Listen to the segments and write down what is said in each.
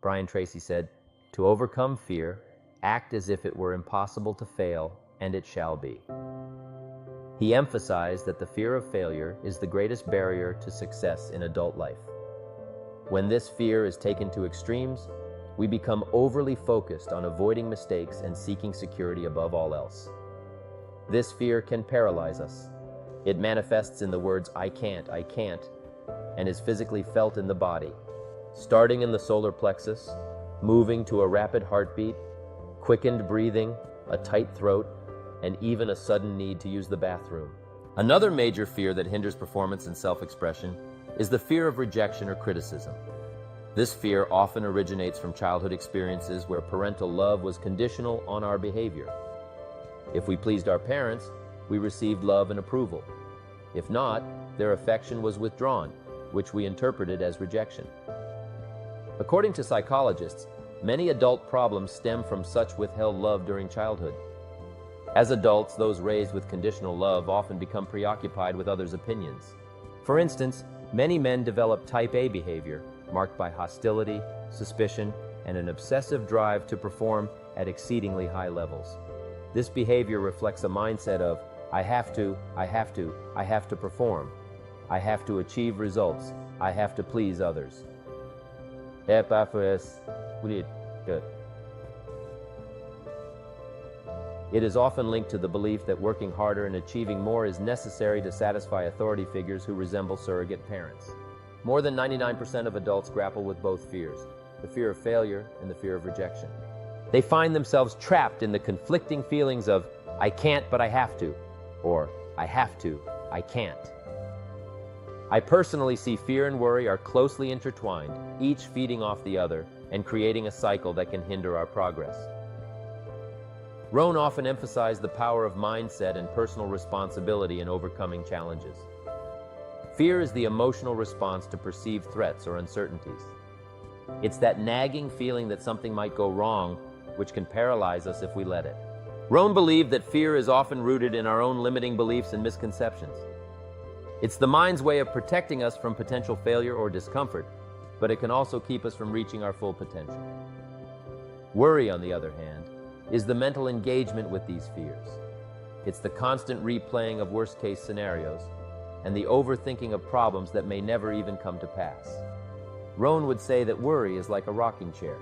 Brian Tracy said, "To overcome fear, act as if it were impossible to fail, and it shall be." He emphasized that the fear of failure is the greatest barrier to success in adult life. When this fear is taken to extremes, we become overly focused on avoiding mistakes and seeking security above all else. This fear can paralyze us. It manifests in the words, I can't, and is physically felt in the body, starting in the solar plexus, moving to a rapid heartbeat, quickened breathing, a tight throat, and even a sudden need to use the bathroom. Another major fear that hinders performance and self-expression is the fear of rejection or criticism. This fear often originates from childhood experiences where parental love was conditional on our behavior. If we pleased our parents, we received love and approval. If not, their affection was withdrawn, which we interpreted as rejection. According to psychologists, many adult problems stem from such withheld love during childhood. As adults, those raised with conditional love often become preoccupied with others' opinions. For instance, many men develop type A behavior, marked by hostility, suspicion, and an obsessive drive to perform at exceedingly high levels. This behavior reflects a mindset of, I have to perform. I have to achieve results. I have to please others. It is often linked to the belief that working harder and achieving more is necessary to satisfy authority figures who resemble surrogate parents. More than 99% of adults grapple with both fears, the fear of failure and the fear of rejection. They find themselves trapped in the conflicting feelings of, I can't but I have to, or I have to, I can't. I personally see fear and worry are closely intertwined, each feeding off the other and creating a cycle that can hinder our progress. Rohn often emphasized the power of mindset and personal responsibility in overcoming challenges. Fear is the emotional response to perceived threats or uncertainties. It's that nagging feeling that something might go wrong, which can paralyze us if we let it. Rohn believed that fear is often rooted in our own limiting beliefs and misconceptions. It's the mind's way of protecting us from potential failure or discomfort, but it can also keep us from reaching our full potential. Worry, on the other hand, is the mental engagement with these fears. It's the constant replaying of worst-case scenarios and the overthinking of problems that may never even come to pass. Rohn would say that worry is like a rocking chair.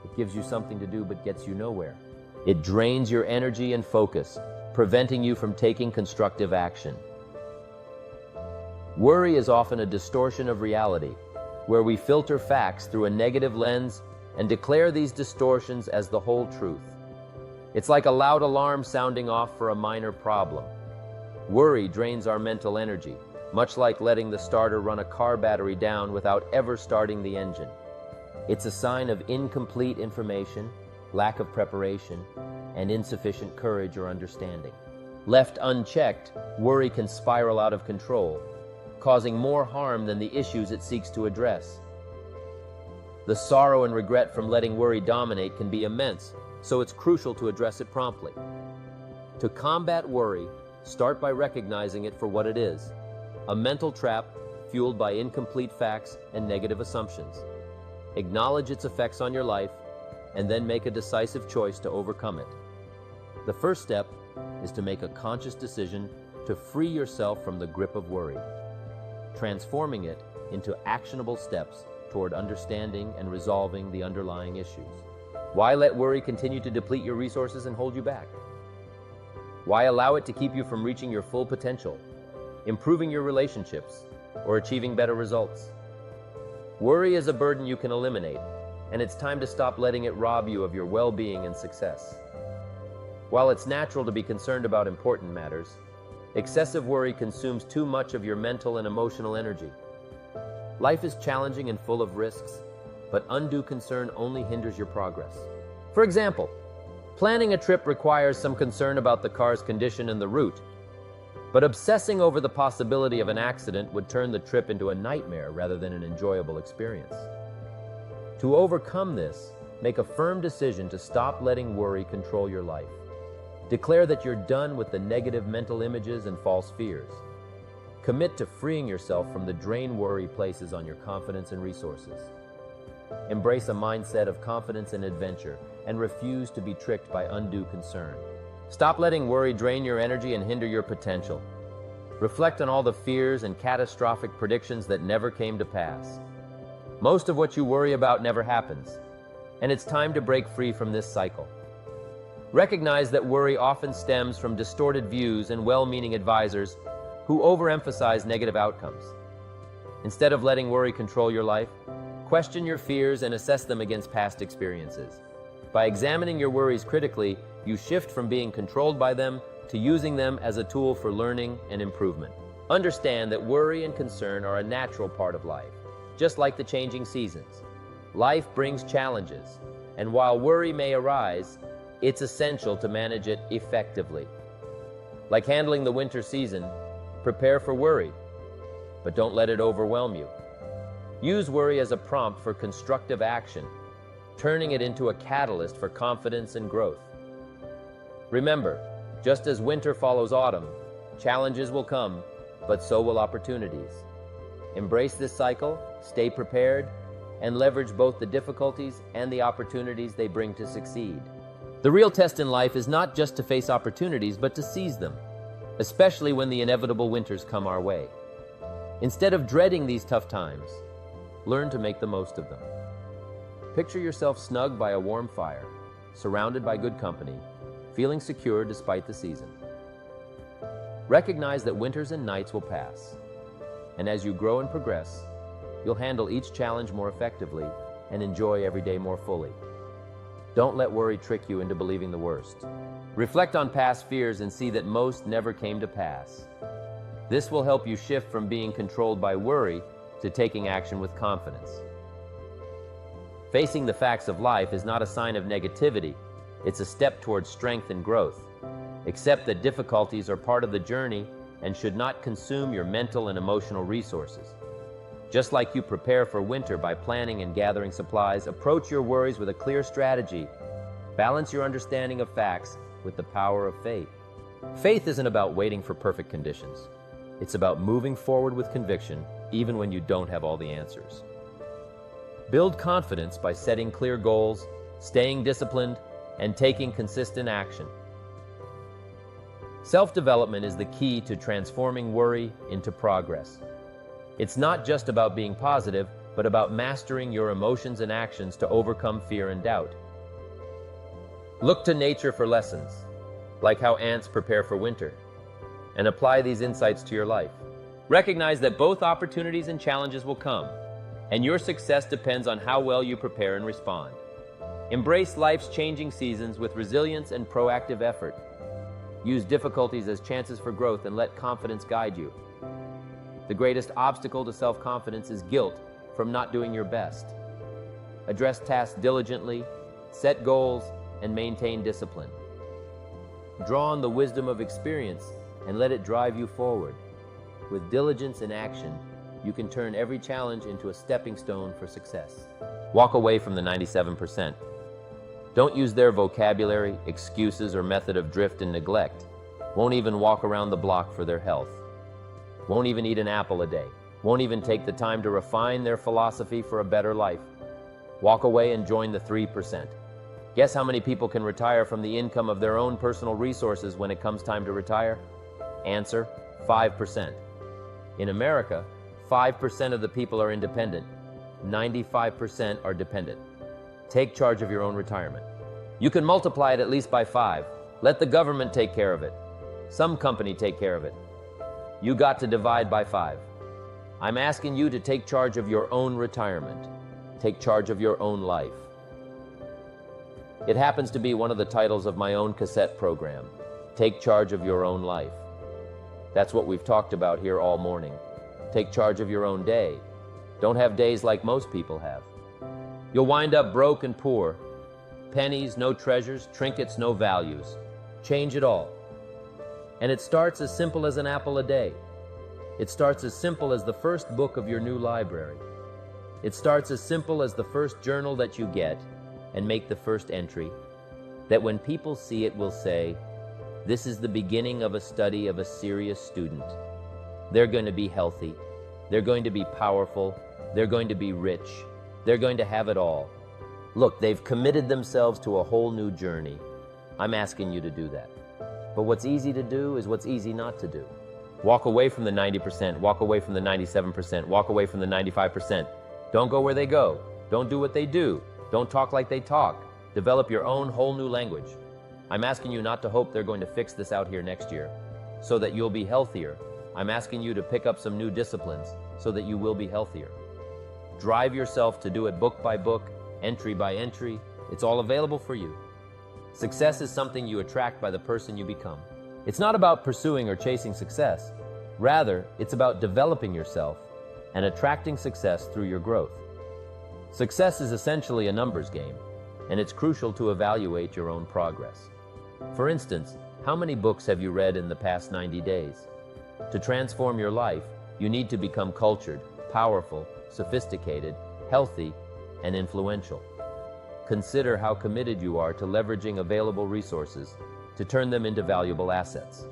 It gives you something to do but gets you nowhere. It drains your energy and focus, preventing you from taking constructive action. Worry is often a distortion of reality, where we filter facts through a negative lens and declare these distortions as the whole truth. It's like a loud alarm sounding off for a minor problem. Worry drains our mental energy, much like letting the starter run a car battery down without ever starting the engine. It's a sign of incomplete information, lack of preparation, and insufficient courage or understanding. Left unchecked, worry can spiral out of control, causing more harm than the issues it seeks to address. The sorrow and regret from letting worry dominate can be immense, so it's crucial to address it promptly. To combat worry, start by recognizing it for what it is, a mental trap fueled by incomplete facts and negative assumptions. Acknowledge its effects on your life, and then make a decisive choice to overcome it. The first step is to make a conscious decision to free yourself from the grip of worry, transforming it into actionable steps toward understanding and resolving the underlying issues. Why let worry continue to deplete your resources and hold you back? Why allow it to keep you from reaching your full potential, improving your relationships, or achieving better results? Worry is a burden you can eliminate, and it's time to stop letting it rob you of your well-being and success. While it's natural to be concerned about important matters, excessive worry consumes too much of your mental and emotional energy. Life is challenging and full of risks, but undue concern only hinders your progress. For example, planning a trip requires some concern about the car's condition and the route, but obsessing over the possibility of an accident would turn the trip into a nightmare rather than an enjoyable experience. To overcome this, make a firm decision to stop letting worry control your life. Declare that you're done with the negative mental images and false fears. Commit to freeing yourself from the drain worry places on your confidence and resources. Embrace a mindset of confidence and adventure, and refuse to be tricked by undue concern. Stop letting worry drain your energy and hinder your potential. Reflect on all the fears and catastrophic predictions that never came to pass. Most of what you worry about never happens, and it's time to break free from this cycle. Recognize that worry often stems from distorted views and well-meaning advisors who overemphasize negative outcomes. Instead of letting worry control your life, question your fears and assess them against past experiences. By examining your worries critically, you shift from being controlled by them to using them as a tool for learning and improvement. Understand that worry and concern are a natural part of life, just like the changing seasons. Life brings challenges, and while worry may arise, it's essential to manage it effectively. Like handling the winter season, prepare for worry, but don't let it overwhelm you. Use worry as a prompt for constructive action, turning it into a catalyst for confidence and growth. Remember, just as winter follows autumn, challenges will come, but so will opportunities. Embrace this cycle, stay prepared, and leverage both the difficulties and the opportunities they bring to succeed. The real test in life is not just to face opportunities, but to seize them, especially when the inevitable winters come our way. Instead of dreading these tough times, learn to make the most of them. Picture yourself snug by a warm fire, surrounded by good company, feeling secure despite the season. Recognize that winters and nights will pass, and as you grow and progress, you'll handle each challenge more effectively and enjoy every day more fully. Don't let worry trick you into believing the worst. Reflect on past fears and see that most never came to pass. This will help you shift from being controlled by worry to taking action with confidence. Facing the facts of life is not a sign of negativity, it's a step towards strength and growth. Accept that difficulties are part of the journey and should not consume your mental and emotional resources. Just like you prepare for winter by planning and gathering supplies, approach your worries with a clear strategy. Balance your understanding of facts with the power of faith. Faith isn't about waiting for perfect conditions. It's about moving forward with conviction, even when you don't have all the answers. Build confidence by setting clear goals, staying disciplined, and taking consistent action. Self-development is the key to transforming worry into progress. It's not just about being positive, but about mastering your emotions and actions to overcome fear and doubt. Look to nature for lessons, like how ants prepare for winter, and apply these insights to your life. Recognize that both opportunities and challenges will come, and your success depends on how well you prepare and respond. Embrace life's changing seasons with resilience and proactive effort. Use difficulties as chances for growth and let confidence guide you. The greatest obstacle to self-confidence is guilt from not doing your best. Address tasks diligently, set goals, and maintain discipline. Draw on the wisdom of experience and let it drive you forward. With diligence and action, you can turn every challenge into a stepping stone for success. Walk away from the 97%. Don't use their vocabulary, excuses, or method of drift and neglect. Won't even walk around the block for their health. Won't even eat an apple a day. Won't even take the time to refine their philosophy for a better life. Walk away and join the 3%. Guess how many people can retire from the income of their own personal resources when it comes time to retire? Answer, 5%. In America, 5% of the people are independent. 95% are dependent. Take charge of your own retirement. You can multiply it at least by 5. Let the government take care of it. Some company take care of it. You got to divide by 5. I'm asking you to take charge of your own retirement. Take charge of your own life. It happens to be one of the titles of my own cassette program, Take Charge of Your Own Life. That's what we've talked about here all morning. Take charge of your own day. Don't have days like most people have. You'll wind up broke and poor. Pennies, no treasures, trinkets, no values. Change it all. And it starts as simple as an apple a day. It starts as simple as the first book of your new library. It starts as simple as the first journal that you get and make the first entry, that when people see it will say, this is the beginning of a study of a serious student. They're going to be healthy. They're going to be powerful. They're going to be rich. They're going to have it all. Look, they've committed themselves to a whole new journey. I'm asking you to do that. But what's easy to do is what's easy not to do. Walk away from the 90%, walk away from the 97%, walk away from the 95%. Don't go where they go. Don't do what they do. Don't talk like they talk. Develop your own whole new language. I'm asking you not to hope they're going to fix this out here next year so that you'll be healthier. I'm asking you to pick up some new disciplines so that you will be healthier. Drive yourself to do it book by book, entry by entry. It's all available for you. Success is something you attract by the person you become. It's not about pursuing or chasing success. Rather, it's about developing yourself and attracting success through your growth. Success is essentially a numbers game, and it's crucial to evaluate your own progress. For instance, how many books have you read in the past 90 days? To transform your life, you need to become cultured, powerful, sophisticated, healthy, and influential. Consider how committed you are to leveraging available resources to turn them into valuable assets.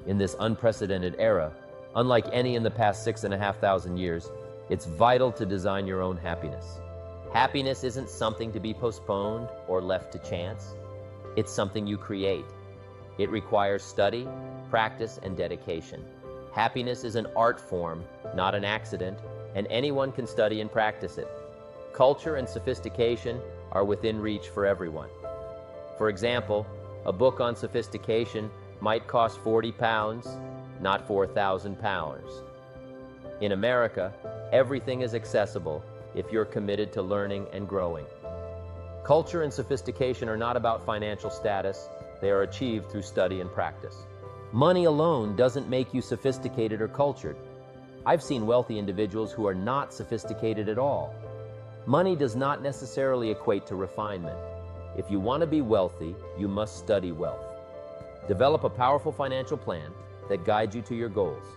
In this unprecedented era, unlike any in the past 6,500 years, it's vital to design your own happiness. Happiness isn't something to be postponed or left to chance. It's something you create. It requires study, practice, and dedication. Happiness is an art form, not an accident, and anyone can study and practice it. Culture and sophistication are within reach for everyone. For example, a book on sophistication might cost £40, not £4,000. In America, everything is accessible if you're committed to learning and growing. Culture and sophistication are not about financial status. They are achieved through study and practice. Money alone doesn't make you sophisticated or cultured. I've seen wealthy individuals who are not sophisticated at all. Money does not necessarily equate to refinement. If you want to be wealthy, you must study wealth. Develop a powerful financial plan that guides you to your goals.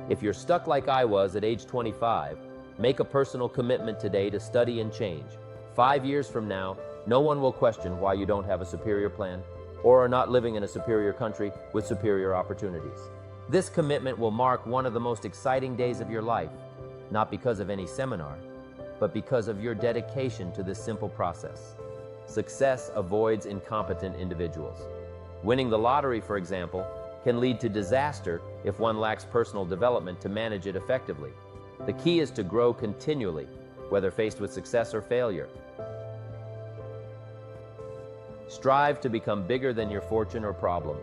If you're stuck like I was at age 25, make a personal commitment today to study and change. 5 years from now, no one will question why you don't have a superior plan or are not living in a superior country with superior opportunities. This commitment will mark one of the most exciting days of your life, not because of any seminar, but because of your dedication to this simple process. Success avoids incompetent individuals. Winning the lottery, for example, can lead to disaster if one lacks personal development to manage it effectively. The key is to grow continually, whether faced with success or failure. Strive to become bigger than your fortune or problem.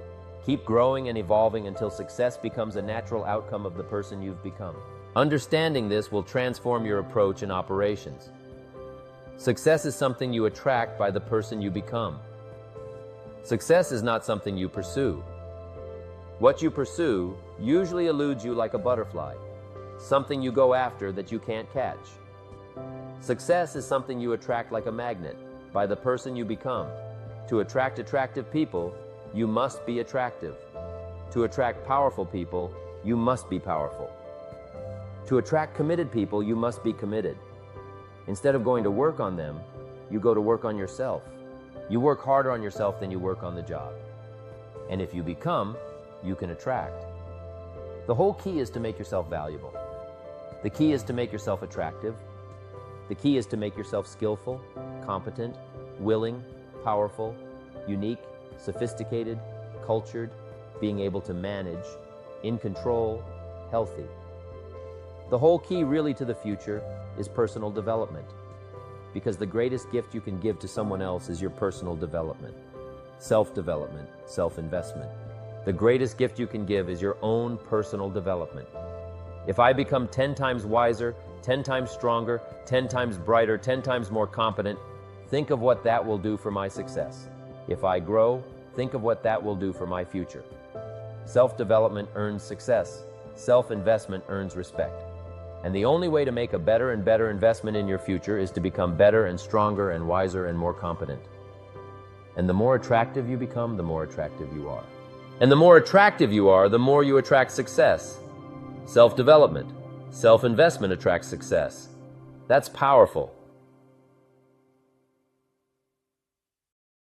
Keep growing and evolving until success becomes a natural outcome of the person you've become. Understanding this will transform your approach and operations. Success is something you attract by the person you become. Success is not something you pursue. What you pursue usually eludes you like a butterfly, something you go after that you can't catch. Success is something you attract like a magnet by the person you become. To attract attractive people, you must be attractive. To attract powerful people, you must be powerful. To attract committed people, you must be committed. Instead of going to work on them, you go to work on yourself. You work harder on yourself than you work on the job. And if you become, you can attract. The whole key is to make yourself valuable. The key is to make yourself attractive. The key is to make yourself skillful, competent, willing, powerful, unique, sophisticated, cultured, being able to manage, in control, healthy. The whole key really to the future is personal development, because the greatest gift you can give to someone else is your personal development, self-development, self-investment. The greatest gift you can give is your own personal development. If I become 10 times wiser, 10 times stronger, 10 times brighter, 10 times more competent, think of what that will do for my success. If I grow, think of what that will do for my future. Self-development earns success. Self-investment earns respect. And the only way to make a better and better investment in your future is to become better and stronger and wiser and more competent. And the more attractive you become, the more attractive you are. And the more attractive you are, the more you attract success. Self-development, self-investment attracts success. That's powerful.